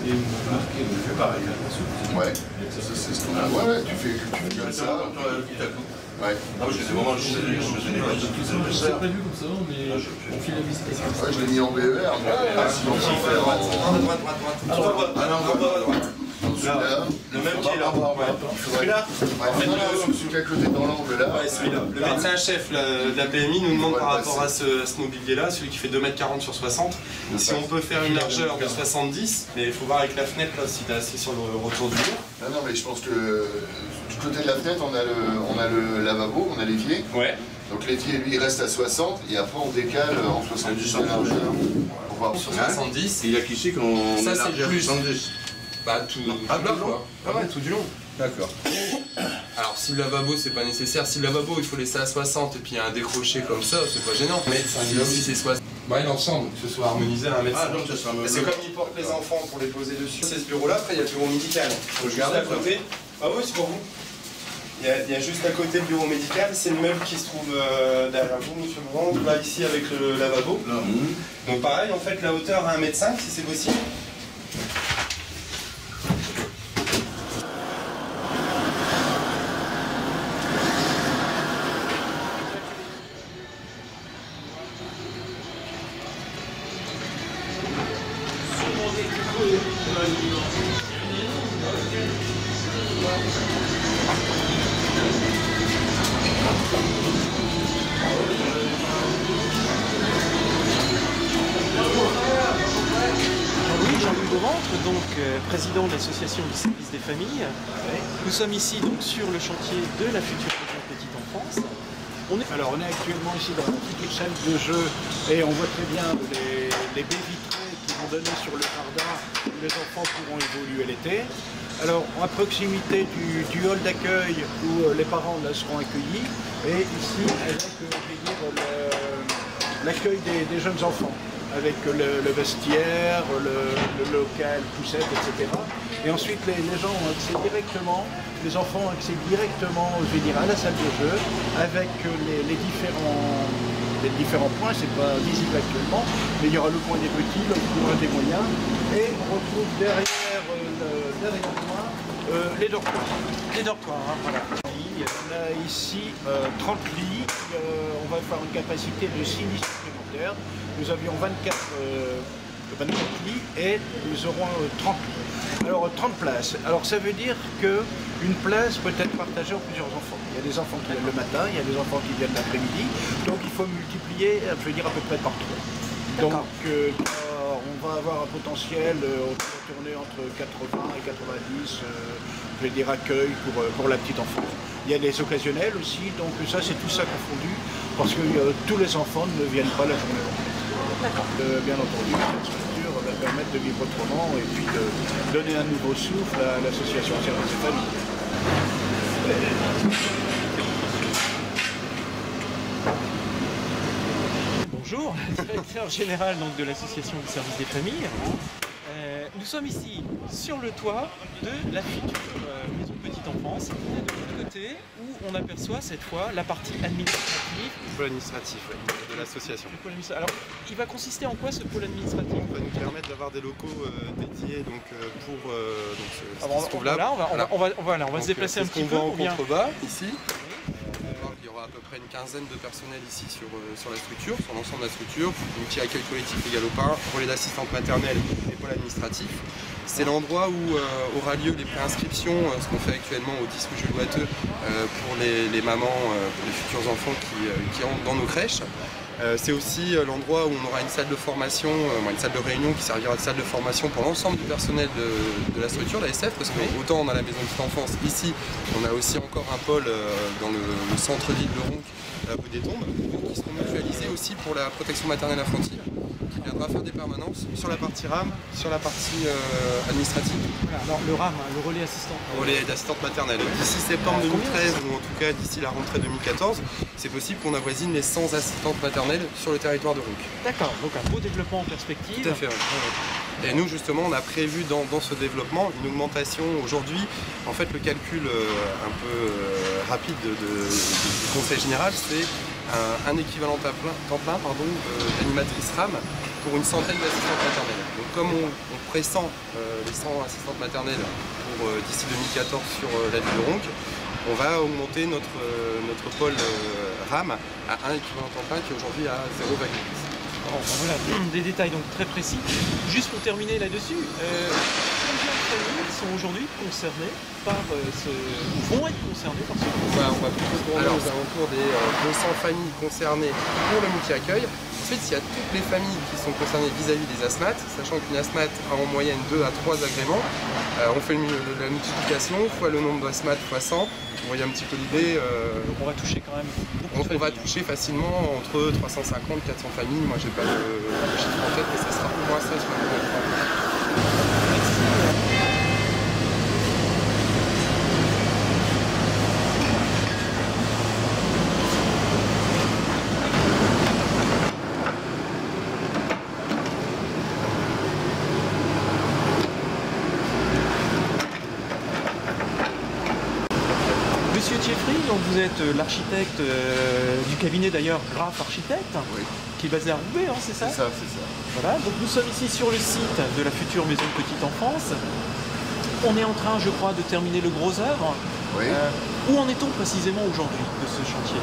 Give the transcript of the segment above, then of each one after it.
Et vous faites pareil. Ouais, c'est ce qu'on a. Ouais, tu fais comme ça. Ouais. Non, je faisais vraiment, je faisais des matchs. C'est prévu comme ça, mais on fait la visite. Ouais, je l'ai mis en BER. Sinon, il faut faire en droite. Ah non, celui-là. le même qui est là. Celui-là. Celui qui est à côté dans l'angle là. Ouais, celui-là. Le médecin-chef de la PMI nous demande par rapport à ce mobilier-là, celui qui fait 2,40 m sur 60, si on peut faire une largeur de 70, mais il faut voir avec la fenêtre là, si tu es assis sur le retour du mur. Non, mais je pense que du côté de la fenêtre, on a le lavabo, on a l'évier. Ouais. Donc l'évier, lui, il reste à 60 et après on décale en 70 de largeur. Pour voir Sur 70. Il y a qu'ici qu'on ça c'est plus 70. Bah tout le long. Ah ouais, tout du long. D'accord. Alors si le lavabo c'est pas nécessaire, si le lavabo il faut laisser à 60 et puis il y a un décroché comme ça, c'est pas gênant. Mais si c'est 60. Ouais, l'ensemble, que ce soit harmonisé à un médecin. Ah donc ça sera c'est comme ils portent les enfants pour les poser dessus. C'est ce bureau là, après il y a le bureau médical. Faut juste à côté. Ah oui, c'est pour vous. Il y a juste à côté le bureau médical, c'est le meuble qui se trouve derrière vous, monsieur Laurent, là ici avec le lavabo. Donc pareil, en fait la hauteur à 1,5 m si c'est possible. Jean-Louis Beauventre, donc président de l'association du service des familles. Nous sommes ici donc sur le chantier de la future maison petite enfance. Alors on est actuellement ici dans la petite salle de jeu et on voit très bien les baies vitrées qui vont donner sur le jardin où les enfants pourront évoluer l'été. Alors à proximité du hall d'accueil où les parents là seront accueillis et ici avec l'accueil des jeunes enfants, avec le vestiaire, le local, poussette, etc. Et ensuite les gens ont accès directement, les enfants ont accès directement, je vais dire, à la salle de jeu, avec les différents points, c'est pas visible actuellement, mais il y aura le point des petits, le point des moyens, et on retrouve derrière moi les dortoirs. Les dortoirs, hein, voilà. On a ici 30 lits, on va faire une capacité de 6 lits supplémentaires. Nous avions 24 lits et nous aurons 30 lits. Alors 30 places. Alors ça veut dire qu'une place peut être partagée en plusieurs enfants. Il y a des enfants qui viennent le matin, il y a des enfants qui viennent l'après-midi. Donc il faut multiplier, je veux dire, à peu près par 3. Donc on va avoir un potentiel, on va tourner entre 80 et 90, je vais dire, accueil pour la petite enfance. Il y a des occasionnels aussi, donc ça c'est tout ça confondu, parce que tous les enfants ne viennent pas la journée complète. Bien entendu, cette structure va permettre de vivre autrement et puis de donner un nouveau souffle à l'association Service des Familles. Bonjour, directeur général donc, de l'association du service des familles. Nous sommes ici sur le toit de la future maison petite enfance, de l'autre côté où on aperçoit cette fois la partie administrative. Le pôle administratif de l'association. Alors, il va consister en quoi ce pôle administratif? Il va nous permettre d'avoir des locaux dédiés donc, pour ce qui se trouve là. Là. On va se déplacer un petit peu. On voit en contrebas ici. Il y aura à peu près une quinzaine de personnels ici sur la structure, sur l'ensemble de la structure. Donc il y a accueil collectif et galopin, relais d'assistante maternelle et pôle administratif. C'est l'endroit où aura lieu les préinscriptions, ce qu'on fait actuellement au 10 rue Jules Boiteux pour les mamans, pour les futurs enfants qui entrent dans nos crèches. C'est aussi l'endroit où on aura une salle de formation, une salle de réunion qui servira de salle de formation pour l'ensemble du personnel de la structure, la SF, parce que autant on a la maison de petite enfance ici, on a aussi encore un pôle dans le centre-ville de Ronc, à bout des tombes, qui seront mutualisés aussi pour la protection maternelle infantile, qui viendra faire des permanences sur la partie RAM, sur la partie administrative. Voilà, alors le RAM, le relais assistant. Le relais d'assistante maternelle. D'ici septembre 2013, ou en tout cas d'ici la rentrée 2014, c'est possible qu'on avoisine les 100 assistantes maternelles sur le territoire de Ronc. D'accord, donc un beau développement en perspective. Tout à fait. Et nous justement on a prévu dans ce développement une augmentation aujourd'hui. En fait le calcul un peu rapide du Conseil général, c'est un équivalent temps plein d'animatrice RAM pour une centaine d'assistantes maternelles. Donc comme on pressent les 100 assistantes maternelles pour d'ici 2014 sur la ville de Ronques, on va augmenter notre pôle RAM à 1 équivalent temps plein qui est aujourd'hui à 0,10. Bon, voilà, des détails donc très précis. Juste pour terminer là-dessus, combien de familles sont aujourd'hui concernées par vont être concernées par ce projet? On va plutôt tourner aux alentours des 200 familles concernées pour le multi-accueil. Ensuite, il y a toutes les familles qui sont concernées vis-à-vis des asthmates, sachant qu'une asthmate a en moyenne 2 à 3 agréments. On fait la multiplication, fois le nombre d'asthmates, fois 100. Vous voyez un petit peu l'idée. Donc on va toucher quand même beaucoup de on va familles. toucher facilement entre 350 et 400 familles. Moi, j'ai pas le chiffre en tête, mais ça sera au moins ça sur le Monsieur Thieffry, donc vous êtes l'architecte du cabinet d'ailleurs Graph Architecte, Oui, qui est basé à Roubaix, hein, c'est ça? c'est ça, c'est ça. Voilà, donc nous sommes ici sur le site de la future maison de petite enfance. On est en train, je crois, de terminer le gros œuvre. Oui. Où en est-on précisément aujourd'hui de ce chantier?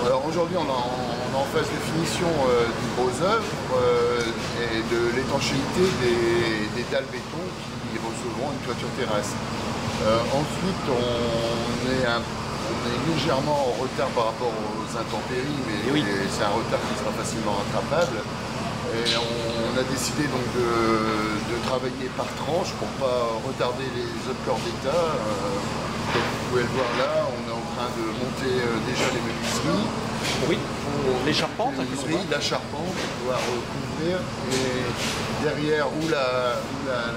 Alors aujourd'hui, on est en phase de finition du gros œuvre et de l'étanchéité des dalles béton qui recevront une toiture terrasse. Ensuite, on est légèrement en retard par rapport aux intempéries, mais oui, c'est un retard qui sera facilement rattrapable. Et on a décidé donc de travailler par tranche pour ne pas retarder les autres corps d'État. Comme vous pouvez le voir là, on est en train de monter déjà les menuiseries. Oui, les charpentes. Les menuiseries, la charpente pour pouvoir couvrir. Et derrière, où la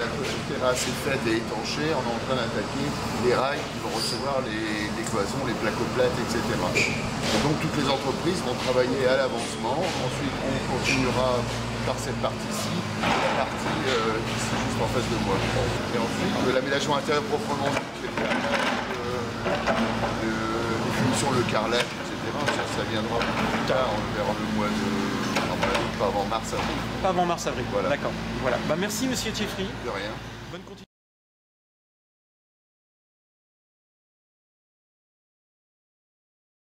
toiture terrasse est faite et étanchée, on est en train d'attaquer les rails qui vont recevoir les cloisons, les placoplates, etc. Et donc toutes les entreprises vont travailler à l'avancement. Ensuite, on continuera par cette partie-ci, la partie qui est juste en face de moi. Et ensuite, l'aménagement intérieur proprement dit, les finitions, le carrelage, etc. Ça viendra plus tard, on le verra le mois de... pas avant mars-avril. Pas avant mars-avril, Voilà. D'accord. Voilà. Bah, merci Monsieur Thieffry. De rien. Bonne continuation.